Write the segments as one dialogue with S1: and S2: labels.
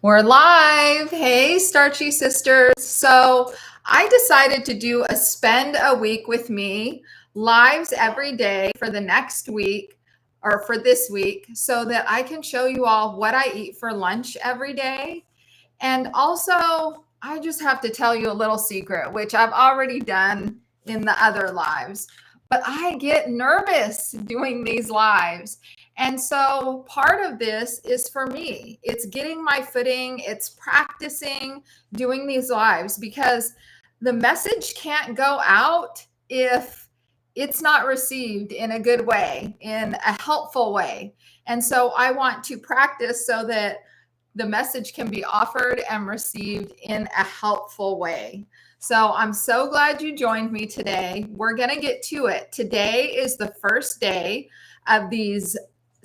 S1: We're live. Hey, Starchy Sisters. So I decided to do a spend a week with me lives every day for the next week or for this week so that I can show you all what I eat for lunch every day. And also, I just have to tell you a little secret, which I've already done in the other lives, but I get nervous doing these lives. And so part of this is for me. It's getting my footing, it's practicing doing these lives because the message can't go out if it's not received in a good way, in a helpful way. And so I want to practice so that the message can be offered and received in a helpful way. So I'm so glad you joined me today. We're going to get to it. Today is the first day of these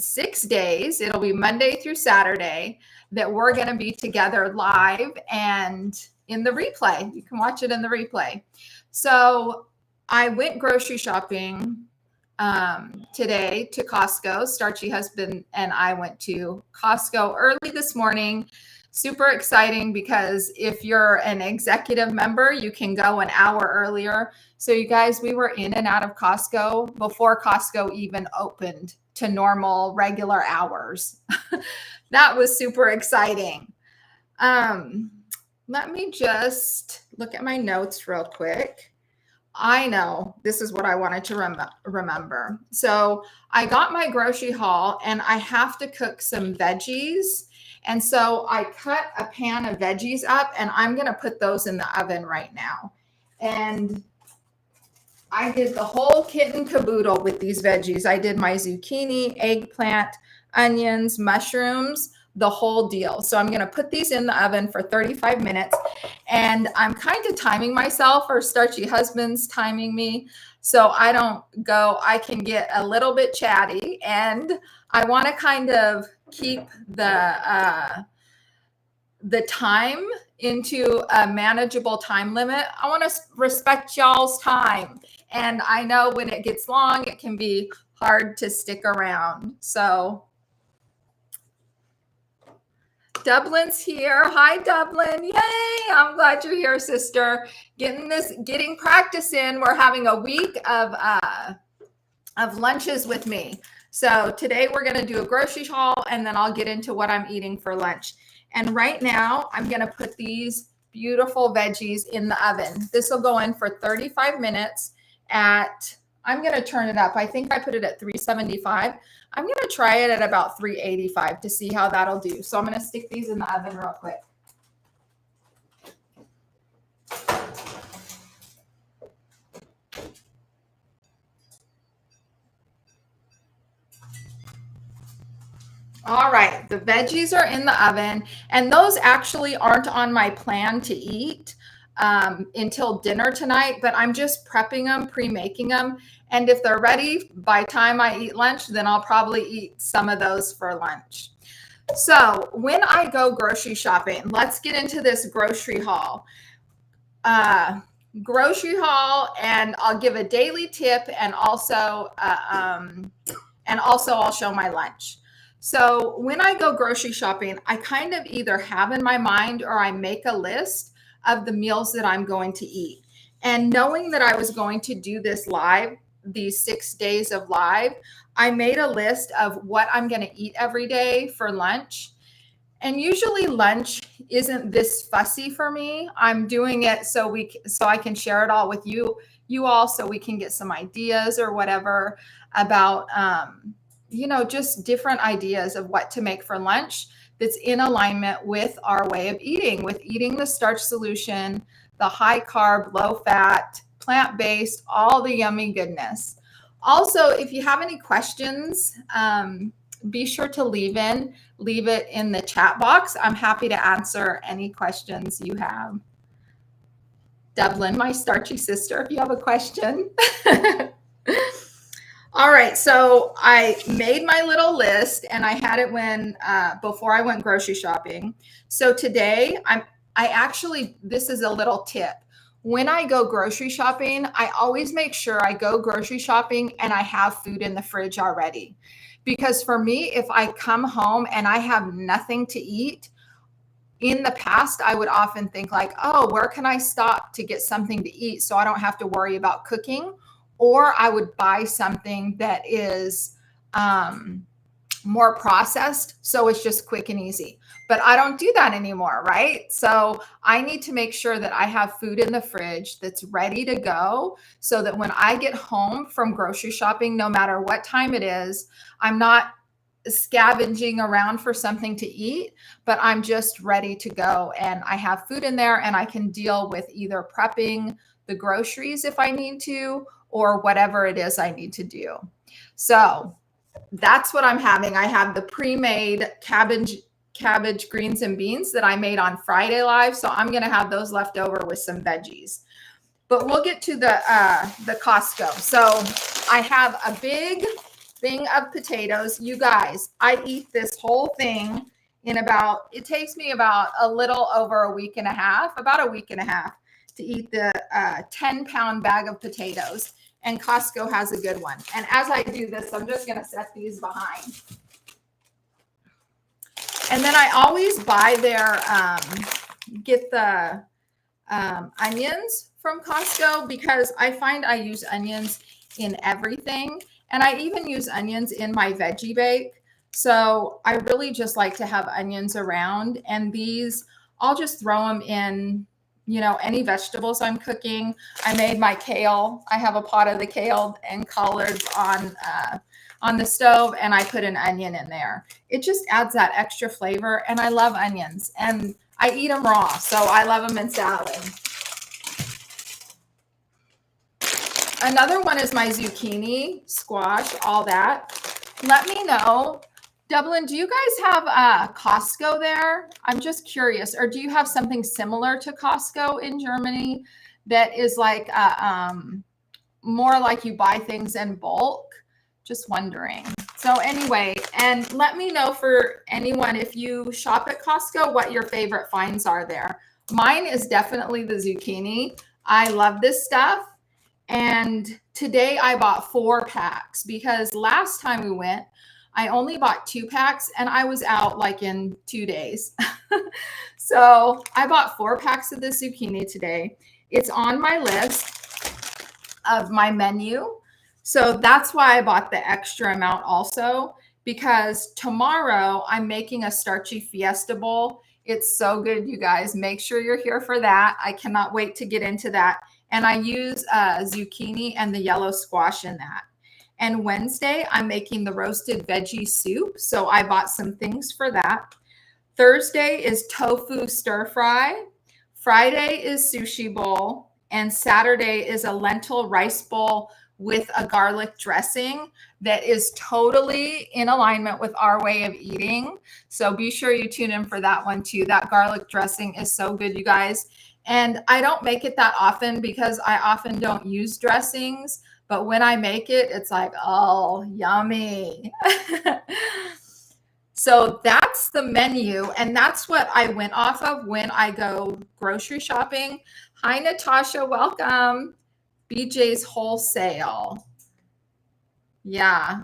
S1: 6 days. It'll be Monday through Saturday that we're going to be together live and in the replay. You can watch it in the replay. So I went grocery shopping today to Costco. Starchy husband and I went to Costco early this morning. Super exciting because if you're an executive member, you can go an hour earlier. So you guys, we were in and out of Costco before Costco even opened to normal, regular hours. That was super exciting. Let me just look at my notes real quick. I know this is what I wanted to remember. So I got my grocery haul and I have to cook some veggies. And so I cut a pan of veggies up and I'm going to put those in the oven right now. And I did the whole kit and caboodle with these veggies. I did my zucchini, eggplant, onions, mushrooms, the whole deal. So I'm going to put these in the oven for 35 minutes and I'm kind of timing myself, or Starchy husband's timing me. So I don't go, I can get a little bit chatty and I want to kind of keep the time into a manageable time limit. I want to respect y'all's time. And I know when it gets long, it can be hard to stick around. So Dublin's here. Hi, Dublin. Yay. I'm glad you're here, sister. Getting practice in. We're having a week of lunches with me. So today we're going to do a grocery haul and then I'll get into what I'm eating for lunch. And right now I'm going to put these beautiful veggies in the oven. This will go in for 35 minutes I'm going to turn it up. I think I put it at 375. I'm going to try it at about 385 to see how that'll do. So I'm going to stick these in the oven real quick. All right, the veggies are in the oven, and those actually aren't on my plan to eat until dinner tonight, but I'm just prepping them, pre-making them. And if they're ready by time I eat lunch, then I'll probably eat some of those for lunch. So when I go grocery shopping, let's get into this grocery haul. And I'll give a daily tip and also I'll show my lunch. So when I go grocery shopping, I kind of either have in my mind or I make a list of the meals that I'm going to eat. And knowing that I was going to do this live, these 6 days of live, I made a list of what I'm going to eat every day for lunch. And usually lunch isn't this fussy for me. I'm doing it so I can share it all with you all, so we can get some ideas or whatever about just different ideas of what to make for lunch that's in alignment with our way of eating, with eating the starch solution, the high carb, low fat, plant-based, all the yummy goodness. Also, if you have any questions, be sure to leave it in the chat box. I'm happy to answer any questions you have. Dublin, my starchy sister, if you have a question. All right, so I made my little list and I had it before I went grocery shopping. So today this is a little tip. When I go grocery shopping, I always make sure I go grocery shopping and I have food in the fridge already. Because for me, if I come home and I have nothing to eat, in the past, I would often think like, oh, where can I stop to get something to eat so I don't have to worry about cooking? Or I would buy something that is more processed, so it's just quick and easy. But I don't do that anymore, right? So I need to make sure that I have food in the fridge that's ready to go so that when I get home from grocery shopping, no matter what time it is, I'm not scavenging around for something to eat, but I'm just ready to go and I have food in there and I can deal with either prepping the groceries if I need to or whatever it is I need to do. So that's what I'm having. I have the pre-made cabbage, greens, and beans that I made on Friday Live. So I'm going to have those left over with some veggies. But we'll get to the Costco. So I have a big thing of potatoes. You guys, I eat this whole thing in about, it takes me about a little over a week and a half, about a week and a half to eat the 10-pound bag of potatoes. And Costco has a good one. And as I do this, I'm just going to set these behind. And then I always buy their, get the onions from Costco because I find I use onions in everything. And I even use onions in my veggie bake. So I really just like to have onions around. And these, I'll just throw them in, you know, any vegetables I'm cooking. I made my kale. I have a pot of the kale and collards on the stove, and I put an onion in there. It just adds that extra flavor, and I love onions. And I eat them raw, so I love them in salad. Another one is my zucchini, squash, all that. Let me know. Dublin, do you guys have Costco there? I'm just curious. Or do you have something similar to Costco in Germany that is like more like you buy things in bulk? Just wondering. So anyway, and let me know for anyone, if you shop at Costco, what your favorite finds are there. Mine is definitely the zucchini. I love this stuff. And today I bought 4 packs because last time we went, I only bought 2 packs and I was out like in 2 days. So I bought 4 packs of the zucchini today. It's on my list of my menu. So that's why I bought the extra amount also, because tomorrow I'm making a starchy fiesta bowl. It's so good, you guys. Make sure you're here for that. I cannot wait to get into that. And I use zucchini and the yellow squash in that. And Wednesday, I'm making the roasted veggie soup. So I bought some things for that. Thursday is tofu stir fry. Friday is sushi bowl. And Saturday is a lentil rice bowl with a garlic dressing that is totally in alignment with our way of eating. So be sure you tune in for that one too. That garlic dressing is so good, you guys. And I don't make it that often because I often don't use dressings. But when I make it, it's like, oh, yummy. So that's the menu. And that's what I went off of when I go grocery shopping. Hi, Natasha. Welcome. BJ's Wholesale. Yeah.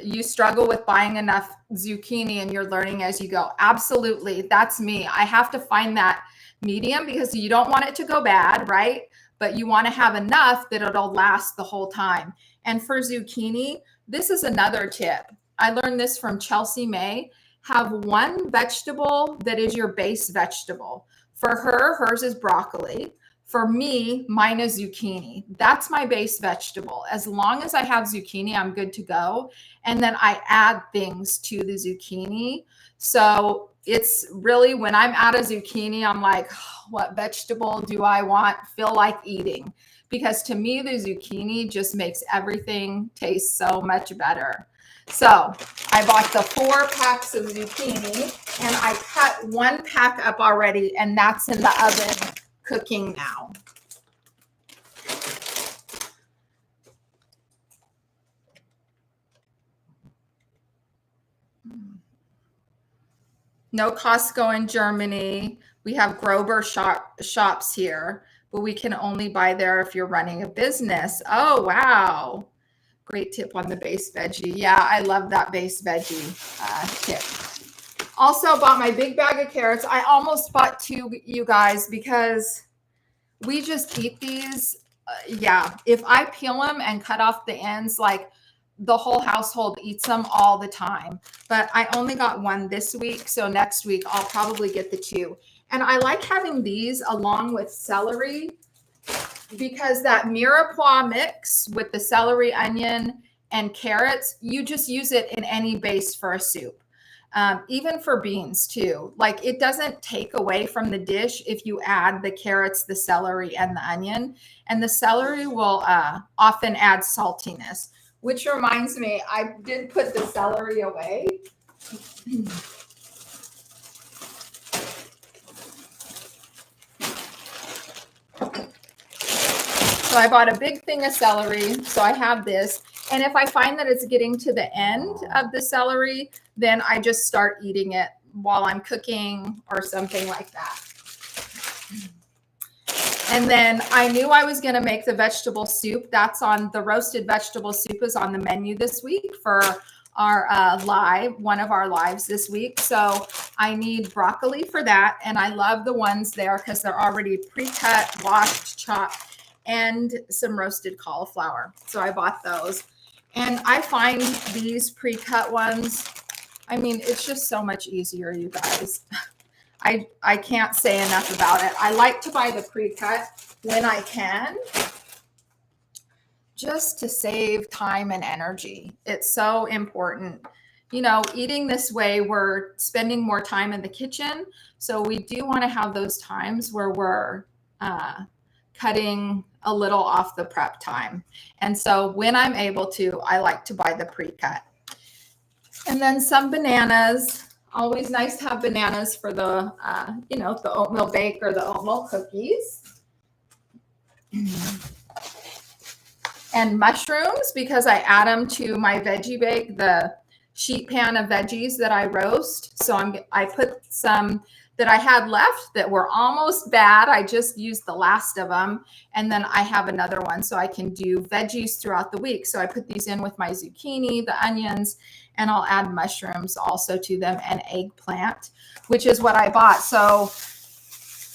S1: You struggle with buying enough zucchini and you're learning as you go. Absolutely. That's me. I have to find that medium because you don't want it to go bad, right? But you want to have enough that it'll last the whole time. And for zucchini, this is another tip. I learned this from Chelsea May. Have one vegetable that is your base vegetable. For her, hers is broccoli. For me, mine is zucchini. That's my base vegetable. As long as I have zucchini, I'm good to go. And then I add things to the zucchini. So it's really when I'm out of zucchini, I'm like, what vegetable do I feel like eating? Because to me, the zucchini just makes everything taste so much better. So I bought the 4 packs of zucchini and I cut 1 pack up already, and that's in the oven cooking now. No Costco in Germany. We have Grover shops here, but we can only buy there if you're running a business. Oh, wow. Great tip on the base veggie. Yeah, I love that base veggie tip. Also bought my big bag of carrots. I almost bought two, you guys, because we just eat these. Yeah, if I peel them and cut off the ends, like the whole household eats them all the time. But I only got one this week, so next week I'll probably get the two. And I like having these along with celery because that mirepoix mix with the celery, onion, and carrots, you just use it in any base for a soup. Even for beans too. Like it doesn't take away from the dish if you add the carrots, the celery, and the onion. And the celery will often add saltiness, which reminds me, I did put the celery away. So I bought a big thing of celery. So I have this. And if I find that it's getting to the end of the celery, then I just start eating it while I'm cooking or something like that. And then I knew I was going to make the vegetable soup. That's on the roasted vegetable soup is on the menu this week for our one of our lives this week. So I need broccoli for that. And I love the ones there because they're already pre-cut, washed, chopped, and some roasted cauliflower. So I bought those. And I find these pre-cut ones, I mean, it's just so much easier, you guys. I can't say enough about it. I like to buy the pre-cut when I can, just to save time and energy. It's so important. You know, eating this way, we're spending more time in the kitchen. So we do want to have those times where we're cutting a little off the prep time. And so when I'm able to, I like to buy the pre-cut. And then some bananas. Always nice to have bananas for the, the oatmeal bake or the oatmeal cookies. And mushrooms, because I add them to my veggie bake, the sheet pan of veggies that I roast. So I put some that I had left that were almost bad. I just used the last of them. And then I have another one so I can do veggies throughout the week. So I put these in with my zucchini, the onions, and I'll add mushrooms also to them and eggplant, which is what I bought. So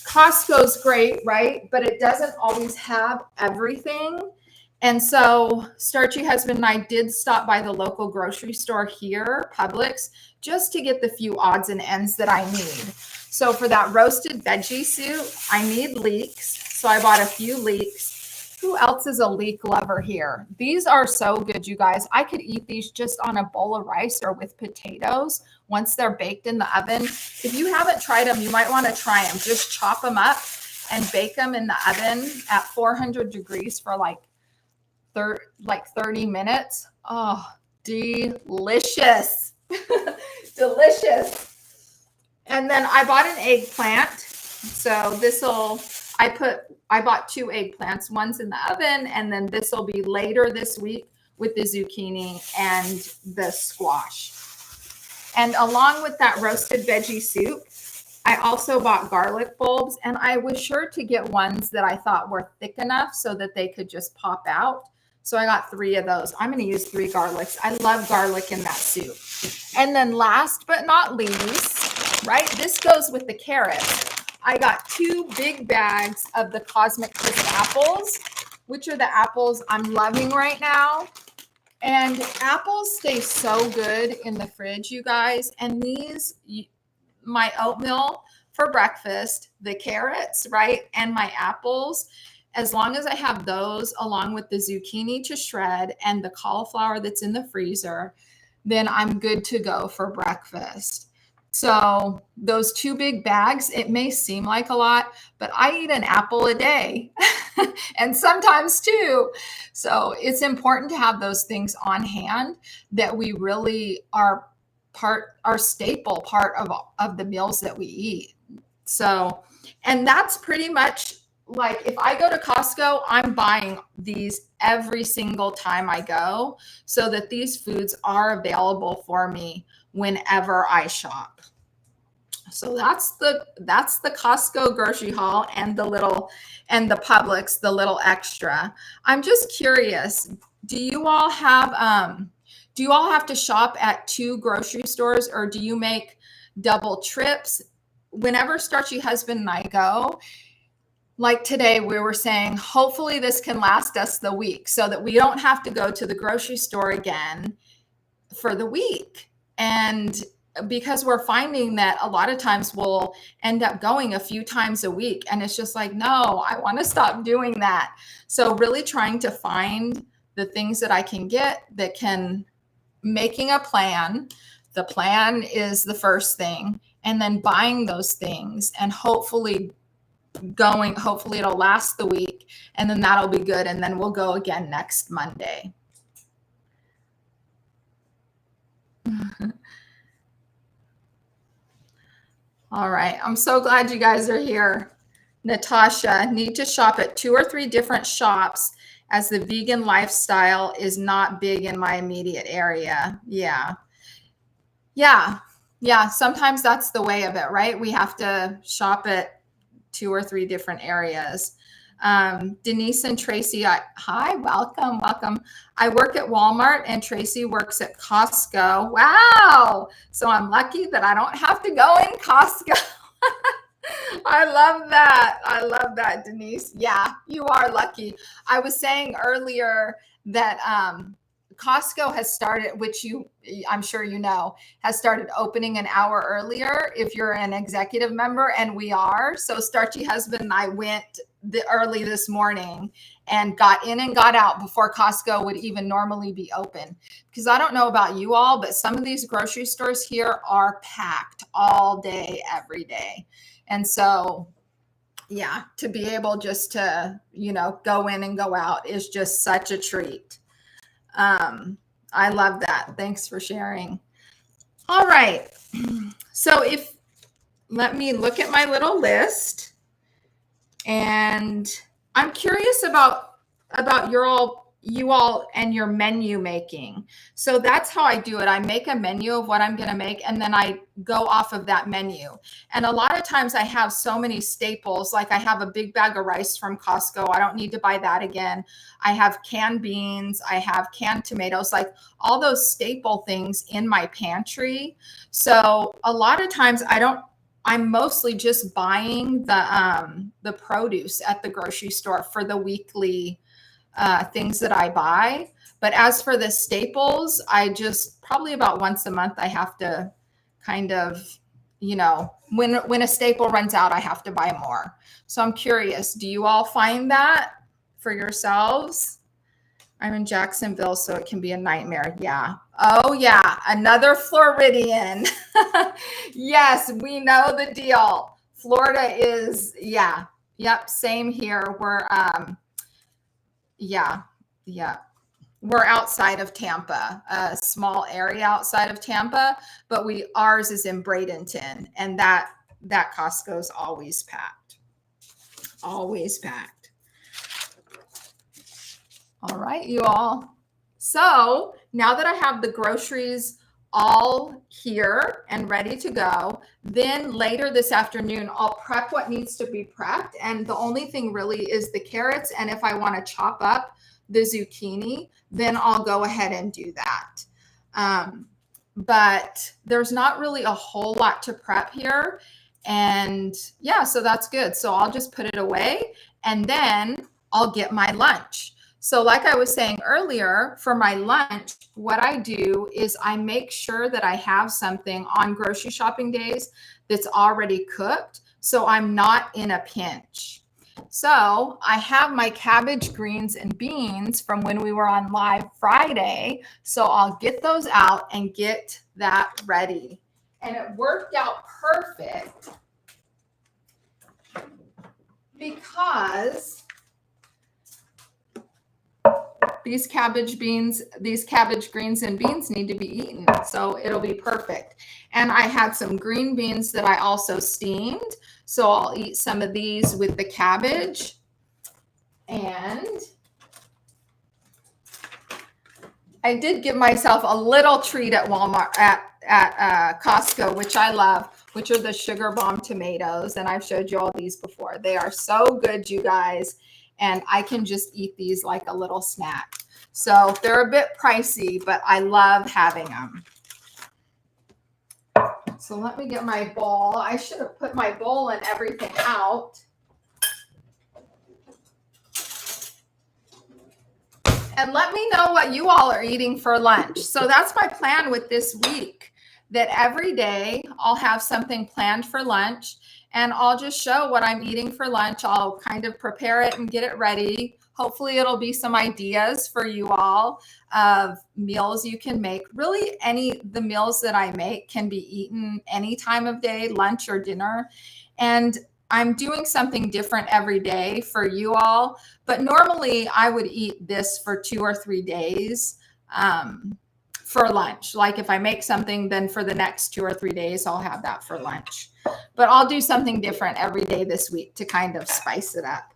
S1: Costco's great, right? But it doesn't always have everything. And so Starchy Husband and I did stop by the local grocery store here, Publix, just to get the few odds and ends that I need. So for that roasted veggie soup, I need leeks. So I bought a few leeks. Who else is a leek lover here? These are so good, you guys. I could eat these just on a bowl of rice or with potatoes once they're baked in the oven. If you haven't tried them, you might want to try them. Just chop them up and bake them in the oven at 400 degrees for like 30 minutes. Oh, delicious. Delicious. And then I bought an eggplant. So I bought 2 eggplants. One's in the oven, and then this will be later this week with the zucchini and the squash. And along with that roasted veggie soup, I also bought garlic bulbs, and I was sure to get ones that I thought were thick enough so that they could just pop out. So I got 3 of those. I'm going to use 3 garlics. I love garlic in that soup. And then last but not least, right, this goes with the carrots. I got 2 big bags of the Cosmic Crisp apples, which are the apples I'm loving right now. And apples stay so good in the fridge, you guys. And these, my oatmeal for breakfast, the carrots, right, and my apples, as long as I have those along with the zucchini to shred and the cauliflower that's in the freezer, then I'm good to go for breakfast. So those 2 big bags, it may seem like a lot, but I eat an apple a day and sometimes 2. So it's important to have those things on hand that we really are staple part of the meals that we eat. So, and that's pretty much like if I go to Costco, I'm buying these every single time I go so that these foods are available for me whenever I shop. So that's the Costco grocery haul and the Publix, the little extra. I'm just curious, do you all have Do you all have to shop at 2 grocery stores, or do you make double trips? Whenever Starchy Husband and I go, like today, we were saying, hopefully this can last us the week so that we don't have to go to the grocery store again for the week. And because we're finding that a lot of times we'll end up going a few times a week, and it's just like, no, I want to stop doing that. So really trying to find the things that I can get that can, making a plan. The plan is the first thing, and then buying those things and hopefully it'll last the week, and then that'll be good. And then we'll go again next Monday. All right. I'm so glad you guys are here. Natasha, need to shop at 2 or 3 different shops as the vegan lifestyle is not big in my immediate area. Yeah. Sometimes that's the way of it, right? We have to shop at 2 or 3 different areas. Denise and Tracy, hi, welcome. I work at Walmart and Tracy works at Costco. Wow. So I'm lucky that I don't have to go in Costco. I love that, Denise. Yeah, you are lucky. I was saying earlier that Costco has started, which I'm sure you know, has started opening an hour earlier if you're an executive member, and we are. So Starchy Husband and I went early this morning and got in and got out before Costco would even normally be open. Because I don't know about you all, but some of these grocery stores here are packed all day, every day. And so, yeah, to be able just to, go in and go out is just such a treat. I love that. Thanks for sharing. All right. So let me look at my little list, and I'm curious about you all and your menu making. So that's how I do it. I make a menu of what I'm going to make, and then I go off of that menu. And a lot of times I have so many staples, like I have a big bag of rice from Costco. I don't need to buy that again. I have canned beans. I have canned tomatoes, like all those staple things in my pantry. So a lot of times I'm mostly just buying the produce at the grocery store for the weekly things that I buy. But as for the staples, I just probably about once a month, I have to kind of, when a staple runs out, I have to buy more. So I'm curious, do you all find that for yourselves? I'm in Jacksonville, so it can be a nightmare. Yeah. Oh yeah. Another Floridian. Yes, we know the deal. Florida is, yeah. Yep. Same here. We're outside of Tampa, a small area outside of Tampa, but ours is in Bradenton, and that Costco is always packed. Always packed. All right, you all. So now that I have the groceries all here and ready to go, then later this afternoon, I'll prep what needs to be prepped. And the only thing really is the carrots. And if I want to chop up the zucchini, then I'll go ahead and do that. But there's not really a whole lot to prep here. And yeah, so that's good. So I'll just put it away, and then I'll get my lunch. So like I was saying earlier, for my lunch, what I do is I make sure that I have something on grocery shopping days that's already cooked, so I'm not in a pinch. So I have my cabbage, greens, and beans from when we were on live Friday. So I'll get those out and get that ready. And it worked out perfect because these cabbage, greens, and beans need to be eaten. So it'll be perfect. And I had some green beans that I also steamed. So I'll eat some of these with the cabbage. And I did give myself a little treat at Walmart, at Costco, which I love, which are the sugar bomb tomatoes. And I've showed you all these before. They are so good, you guys. And I can just eat these like a little snack. So they're a bit pricey, but I love having them. So let me get my bowl. I should have put my bowl and everything out. And let me know what you all are eating for lunch. So that's my plan with this week, that every day I'll have something planned for lunch and I'll just show what I'm eating for lunch. I'll kind of prepare it and get it ready. Hopefully it'll be some ideas for you all of meals you can make. Really, the meals that I make can be eaten any time of day, lunch or dinner. And I'm doing something different every day for you all, but normally I would eat this for 2 or 3 days for lunch. Like if I make something, then for the next 2 or 3 days, I'll have that for lunch. But I'll do something different every day this week to kind of spice it up.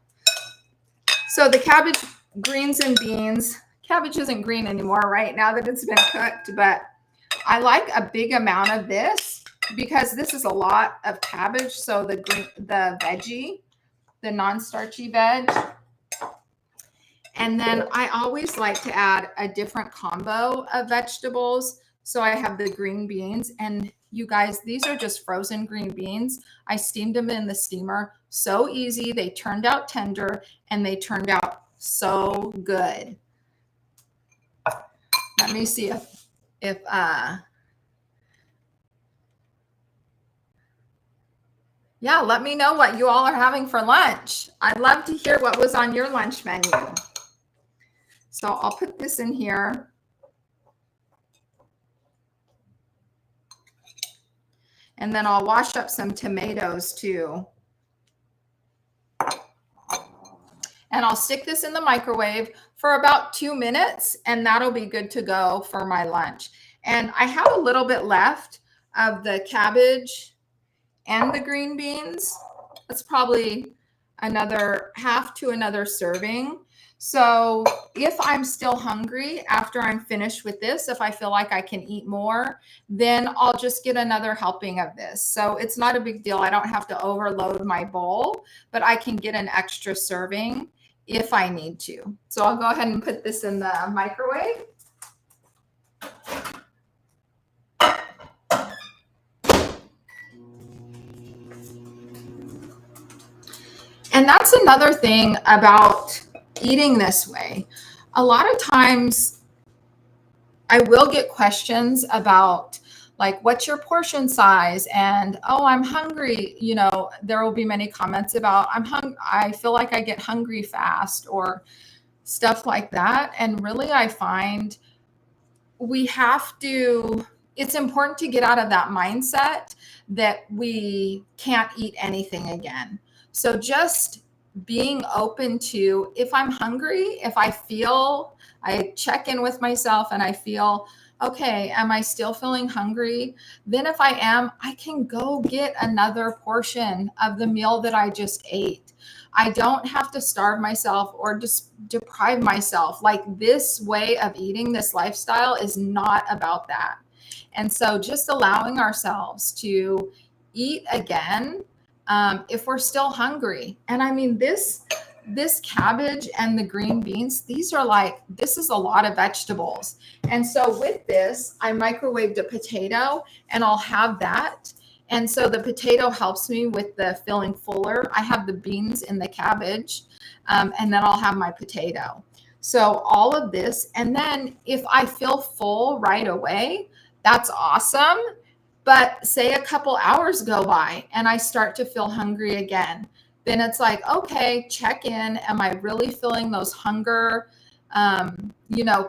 S1: So the cabbage, greens and beans. Cabbage isn't green anymore, right, now that it's been cooked, but I like a big amount of this because this is a lot of cabbage. So the veggie, the non-starchy veg. And then I always like to add a different combo of vegetables. So I have the green beans, and you guys, these are just frozen green beans. I steamed them in the steamer. So easy. They turned out tender and they turned out so good. Let me see if yeah, let me know what you all are having for lunch. I'd love to hear what was on your lunch menu. So I'll put this in here. And then I'll wash up some tomatoes too. And I'll stick this in the microwave for about 2 minutes, and that'll be good to go for my lunch. And I have a little bit left of the cabbage and the green beans. That's probably another half to another serving. So if I'm still hungry after I'm finished with this, if I feel like I can eat more, then I'll just get another helping of this. So it's not a big deal. I don't have to overload my bowl, but I can get an extra serving if I need to. So I'll go ahead and put this in the microwave. And that's another thing about eating this way. A lot of times I will get questions about like, what's your portion size? And, oh, I'm hungry. You know, there will be many comments about I feel like I get hungry fast or stuff like that. And really, I find it's important to get out of that mindset that we can't eat anything again. So just being open to, if I'm hungry, if I check in with myself and I feel, okay, am I still feeling hungry? Then if I am, I can go get another portion of the meal that I just ate. I don't have to starve myself or just deprive myself. Like, this way of eating, this lifestyle is not about that. And so just allowing ourselves to eat again if we're still hungry. And I mean, this cabbage and the green beans, this is a lot of vegetables. And so with this, I microwaved a potato and I'll have that. And so the potato helps me with the feeling fuller. I have the beans in the cabbage, and then I'll have my potato. So all of this. And then if I feel full right away, that's awesome. But say a couple hours go by and I start to feel hungry again, then it's like, okay, check in. Am I really feeling those hunger,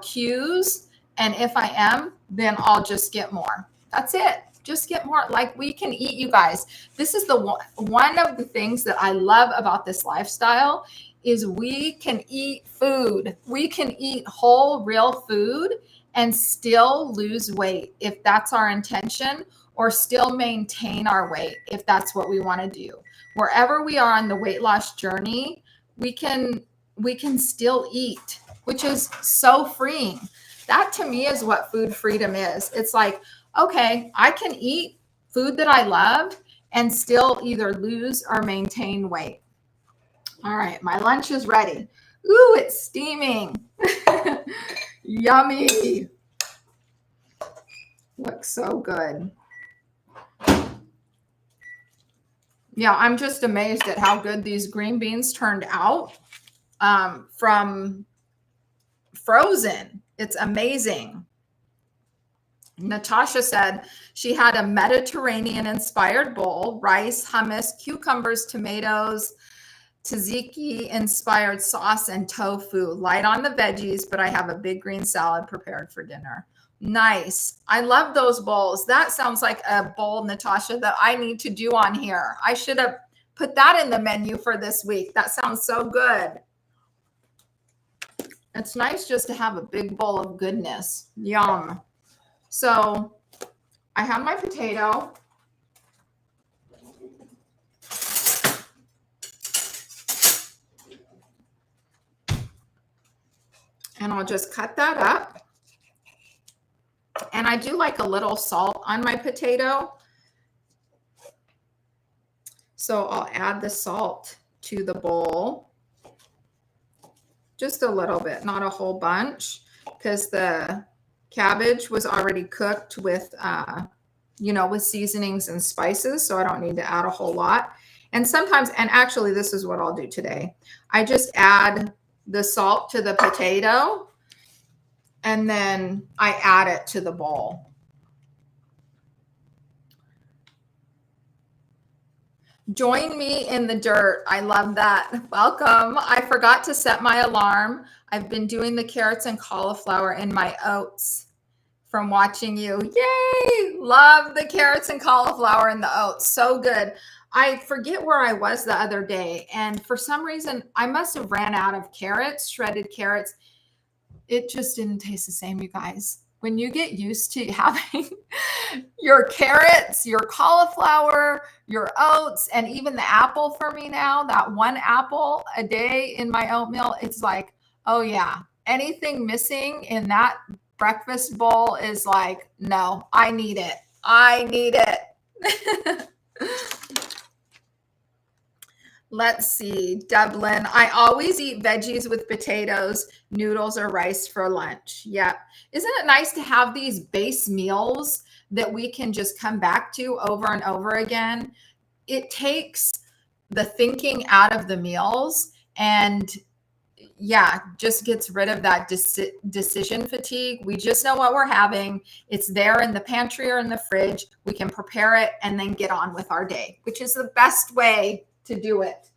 S1: cues? And if I am, then I'll just get more. That's it. Just get more. Like, we can eat, you guys. This is one of the things that I love about this lifestyle is we can eat food. We can eat whole, real food and still lose weight if that's our intention, or still maintain our weight if that's what we want to do. Wherever we are on the weight loss journey, we can still eat, which is so freeing. That to me is what food freedom is. It's like, okay, I can eat food that I love and still either lose or maintain weight. All right, my lunch is ready. Ooh, it's steaming. Yummy. Looks so good. Yeah, I'm just amazed at how good these green beans turned out from frozen. It's amazing. Natasha said she had a Mediterranean inspired bowl, rice, hummus, cucumbers, tomatoes, tzatziki inspired sauce, and tofu. Light on the veggies, but I have a big green salad prepared for dinner. Nice. I love those bowls. That sounds like a bowl, Natasha, that I need to do on here. I should have put that in the menu for this week. That sounds so good. It's nice just to have a big bowl of goodness. Yum. So I have my potato. And I'll just cut that up. And I do like a little salt on my potato. So I'll add the salt to the bowl. Just a little bit, not a whole bunch, because the cabbage was already cooked with, with seasonings and spices. So I don't need to add a whole lot. And sometimes, and actually this is what I'll do today. I just add the salt to the potato and then I add it to the bowl. Join me in the dirt. I love that. Welcome. I forgot to set my alarm. I've been doing the carrots and cauliflower in my oats from watching you. Yay! Love the carrots and cauliflower in the oats. So good. I forget where I was the other day, and for some reason, I must have ran out of carrots, shredded carrots. It just didn't taste the same, you guys. When you get used to having your carrots, your cauliflower, your oats, and even the apple for me now, that one apple a day in my oatmeal, it's like, oh yeah, anything missing in that breakfast bowl is like, no, I need it. I need it. Let's see, Dublin. I always eat veggies with potatoes, noodles, or rice for lunch. Yeah. Isn't it nice to have these base meals that we can just come back to over and over again? It takes the thinking out of the meals and just gets rid of that decision fatigue. We just know what we're having. It's there in the pantry or in the fridge. We can prepare it and then get on with our day, which is the best way to do it.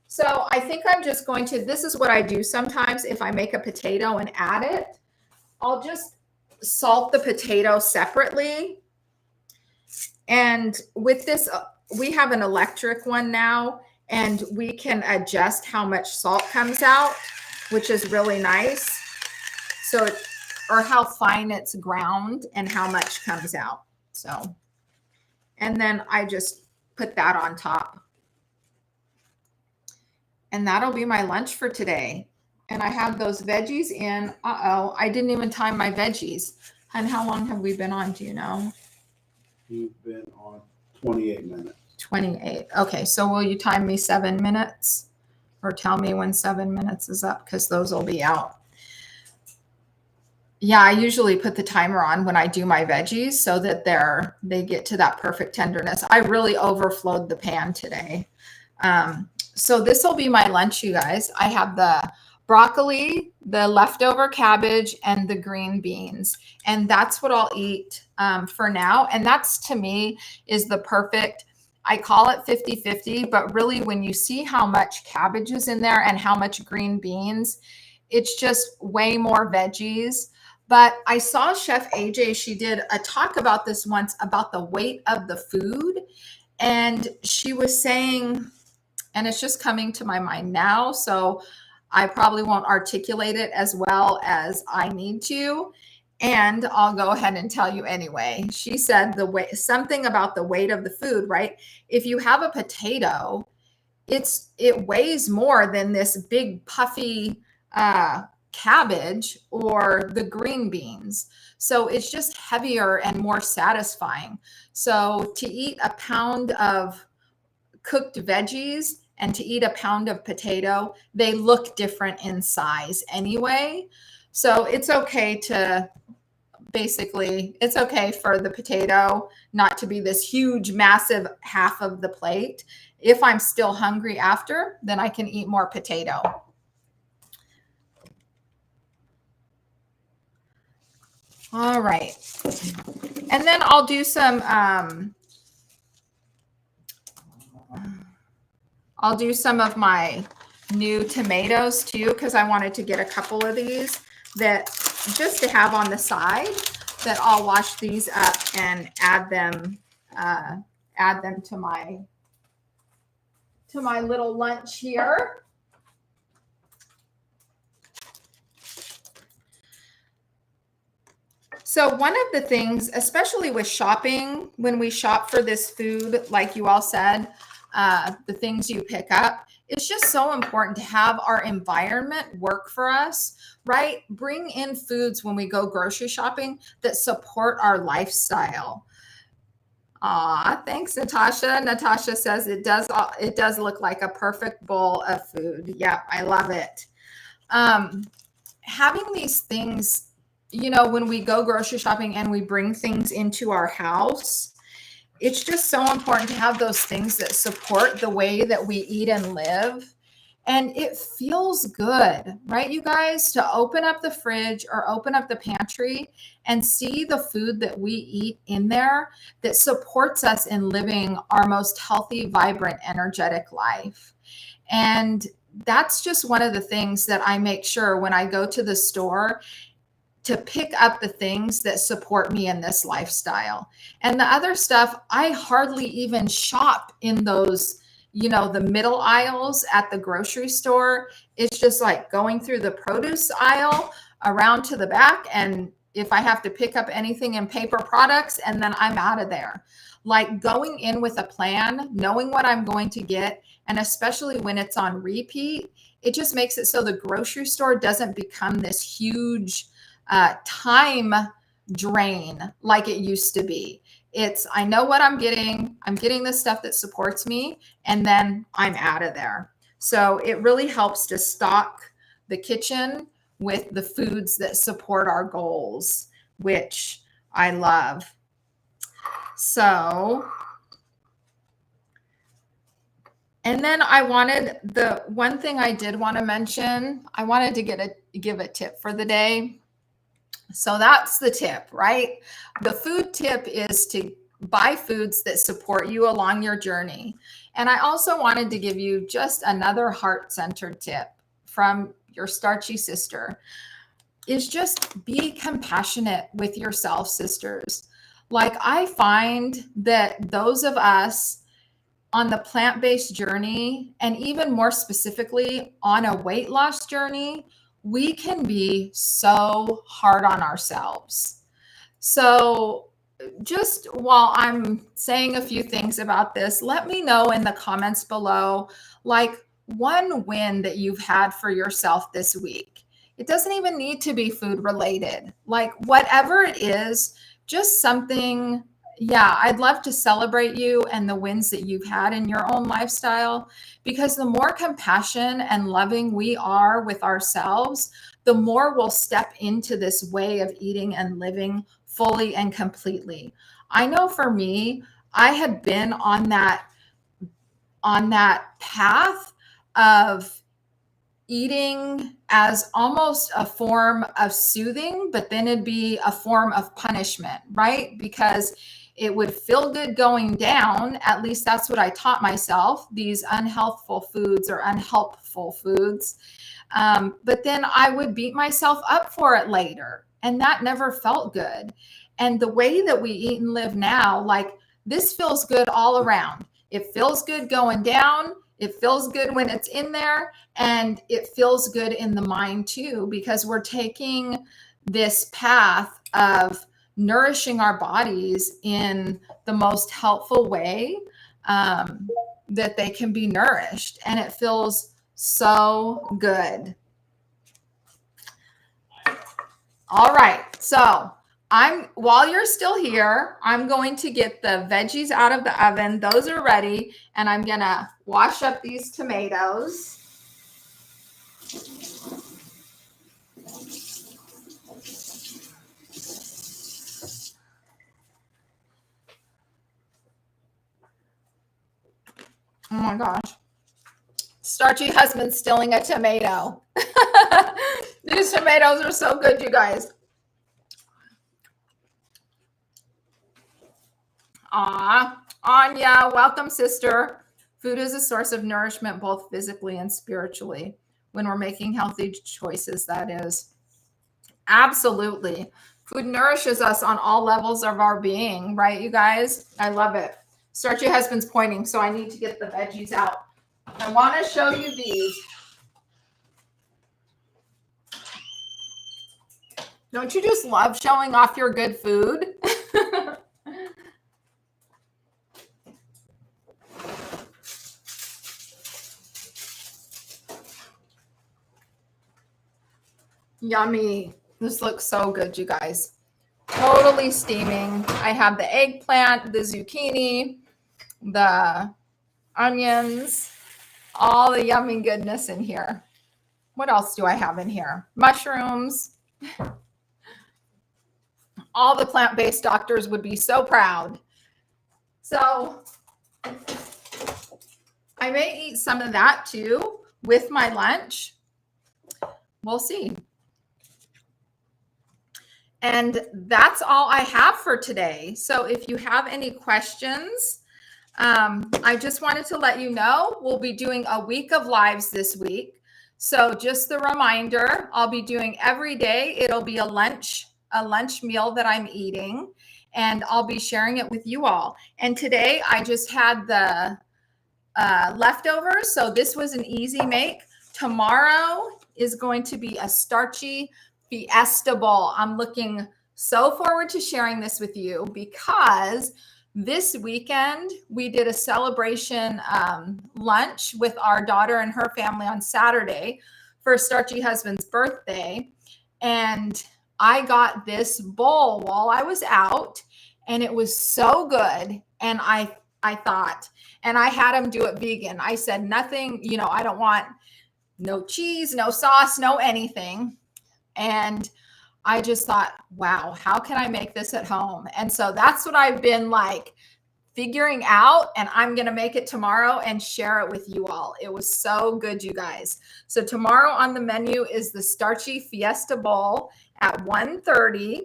S1: So I think I'm just going to, this is what I do sometimes if I make a potato and add it. I'll just salt the potato separately. And with this, we have an electric one now, and we can adjust how much salt comes out, which is really nice. So, or how fine it's ground and how much comes out. So, and then I just put that on top. And that'll be my lunch for today. And I have those veggies in. Uh-oh, I didn't even time my veggies. And how long have we been on, do you know?
S2: You've been on 28 minutes.
S1: 28. Okay, so will you time me 7 minutes? Or tell me when 7 minutes is up, because those will be out. Yeah, I usually put the timer on when I do my veggies so that they get to that perfect tenderness. I really overflowed the pan today. So this will be my lunch, you guys. I have the broccoli, the leftover cabbage, and the green beans. And that's what I'll eat for now. And that's, to me, is the perfect, I call it 50-50, but really when you see how much cabbage is in there and how much green beans, it's just way more veggies. But I saw Chef AJ, she did a talk about this once, about the weight of the food. And she was saying, and it's just coming to my mind now, so I probably won't articulate it as well as I need to. And I'll go ahead and tell you anyway. She said something about the weight of the food, right? If you have a potato, it weighs more than this big puffy cabbage or the green beans. So it's just heavier and more satisfying. So to eat a pound of cooked veggies and to eat a pound of potato, they look different in size anyway. So it's okay to basically, it's okay for the potato not to be this huge, massive half of the plate. If I'm still hungry after, then I can eat more potato. All right. And then I'll do some of my new tomatoes too, because I wanted to get a couple of these that just to have on the side, that I'll wash these up and add them to my little lunch here. So one of the things, especially with shopping, when we shop for this food, like you all said, the things you pick up, it's just so important to have our environment work for us, right? Bring in foods when we go grocery shopping that support our lifestyle. Thanks, Natasha. Natasha says it does look like a perfect bowl of food. Yeah, I love it. Having these things, when we go grocery shopping and we bring things into our house, it's just so important to have those things that support the way that we eat and live. And it feels good, right, you guys, to open up the fridge or open up the pantry and see the food that we eat in there that supports us in living our most healthy, vibrant, energetic life. And that's just one of the things that I make sure when I go to the store to pick up the things that support me in this lifestyle. And the other stuff, I hardly even shop in those, the middle aisles at the grocery store. It's just like going through the produce aisle around to the back. And if I have to pick up anything in paper products, and then I'm out of there. Like going in with a plan, knowing what I'm going to get, and especially when it's on repeat, it just makes it so the grocery store doesn't become this huge time drain like it used to be. I know what I'm getting the stuff that supports me, and then I'm out of there. So it really helps to stock the kitchen with the foods that support our goals, which I love. So, and then the one thing I did want to mention, I wanted to give a tip for the day. So that's the tip, right? The food tip is to buy foods that support you along your journey. And I also wanted to give you just another heart-centered tip from your starchy sister, is just be compassionate with yourself, sisters. Like I find that those of us on the plant-based journey, and even more specifically on a weight loss journey, we can be so hard on ourselves. So just while I'm saying a few things about this, let me know in the comments below, like one win that you've had for yourself this week. It doesn't even need to be food related. Like whatever it is, just something. Yeah, I'd love to celebrate you and the wins that you've had in your own lifestyle, because the more compassion and loving we are with ourselves, the more we'll step into this way of eating and living fully and completely. I know for me, I had been on that path of eating as almost a form of soothing, but then it'd be a form of punishment, right? Because it would feel good going down. At least that's what I taught myself, these unhealthful foods or unhelpful foods. But then I would beat myself up for it later. And that never felt good. And the way that we eat and live now, like this feels good all around. It feels good going down. It feels good when it's in there. And it feels good in the mind too, because we're taking this path of nourishing our bodies in the most helpful way that they can be nourished. And it feels so good. All right. So while you're still here, I'm going to get the veggies out of the oven. Those are ready. And I'm going to wash up these tomatoes. Oh my gosh. Starchy husband stealing a tomato. These tomatoes are so good, you guys. Anya, welcome, sister. Food is a source of nourishment, both physically and spiritually. When we're making healthy choices, that is. Absolutely. Food nourishes us on all levels of our being, right, you guys? I love it. Starchy husband's pointing, so I need to get the veggies out. I want to show you these. Don't you just love showing off your good food? Yummy. This looks so good, you guys. Totally steaming. I have the eggplant, the zucchini, the onions, all the yummy goodness in here. What else do I have in here? Mushrooms. All the plant-based doctors would be so proud. So I may eat some of that too with my lunch. We'll see. And that's all I have for today. So if you have any questions, I just wanted to let you know we'll be doing a week of lives this week. So just the reminder, I'll be doing every day. It'll be a lunch meal that I'm eating, and I'll be sharing it with you all. And today I just had the leftovers, so this was an easy make. Tomorrow is going to be a starchy fiesta bowl. I'm looking so forward to sharing this with you because this weekend we did a celebration lunch with our daughter and her family on Saturday for Starchy husband's birthday. And I got this bowl while I was out, and it was so good. And I thought, and I had him do it vegan. I said, nothing, I don't want no cheese, no sauce, no anything. And I just thought, wow, how can I make this at home? And so that's what I've been like figuring out, and I'm going to make it tomorrow and share it with you all. It was so good, you guys. So tomorrow on the menu is the Starchy Fiesta Bowl at 1:30.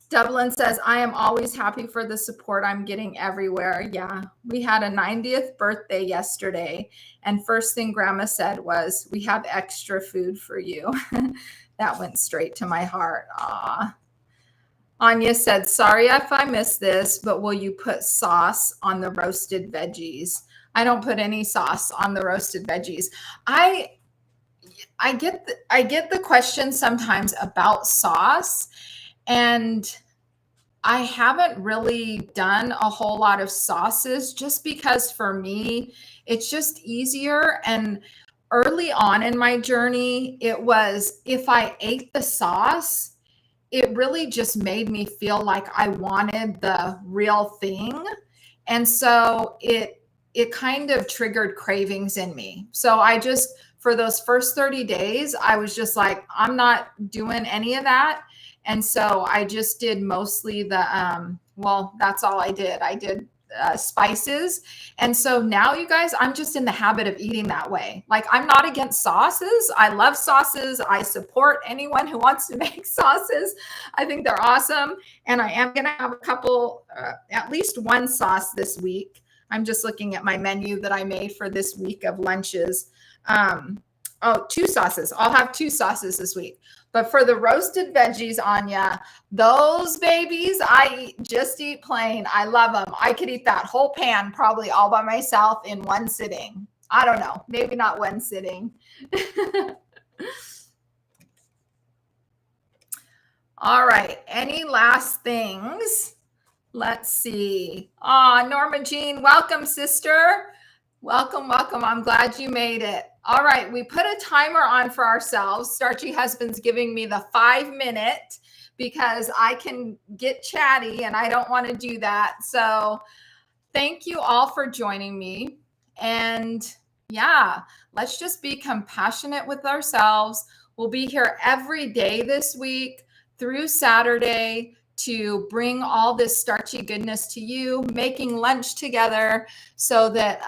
S1: Devlin says, I am always happy for the support I'm getting everywhere. Yeah, we had a 90th birthday yesterday, and first thing Grandma said was, we have extra food for you. That went straight to my heart. Aw. Anya said, sorry if I missed this, but will you put sauce on the roasted veggies? I don't put any sauce on the roasted veggies. I get the question sometimes about sauce, and I haven't really done a whole lot of sauces just because for me, it's just easier. And early on in my journey, it was if I ate the sauce, it really just made me feel like I wanted the real thing. And so it kind of triggered cravings in me. So for those first 30 days, I was just like, I'm not doing any of that. And so I just did mostly that's all I did. I did spices. And so now, you guys, I'm just in the habit of eating that way. Like, I'm not against sauces. I love sauces. I support anyone who wants to make sauces. I think they're awesome. And I am going to have a couple, at least one sauce this week. I'm just looking at my menu that I made for this week of lunches. Two sauces. I'll have two sauces this week. But for the roasted veggies, Anya, those babies, I just eat plain. I love them. I could eat that whole pan probably all by myself in one sitting. I don't know. Maybe not one sitting. All right. Any last things? Let's see. Norma Jean, welcome, sister. Welcome, welcome. I'm glad you made it. All right, we put a timer on for ourselves. Starchy husband's giving me the 5-minute because I can get chatty and I don't want to do that. So thank you all for joining me. And yeah, let's just be compassionate with ourselves. We'll be here every day this week through Saturday to bring all this starchy goodness to you, making lunch together so that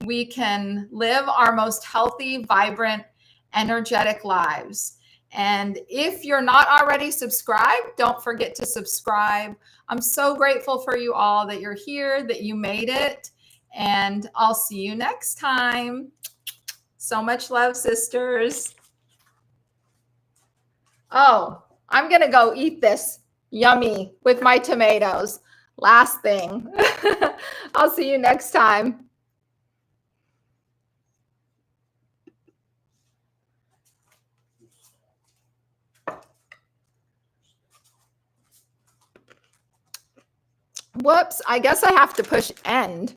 S1: we can live our most healthy, vibrant, energetic lives. And if you're not already subscribed, don't forget to subscribe. I'm so grateful for you all that you're here, that you made it. And I'll see you next time. So much love, sisters. Oh, I'm going to go eat this yummy with my tomatoes. Last thing. I'll see you next time. Whoops, I guess I have to push end.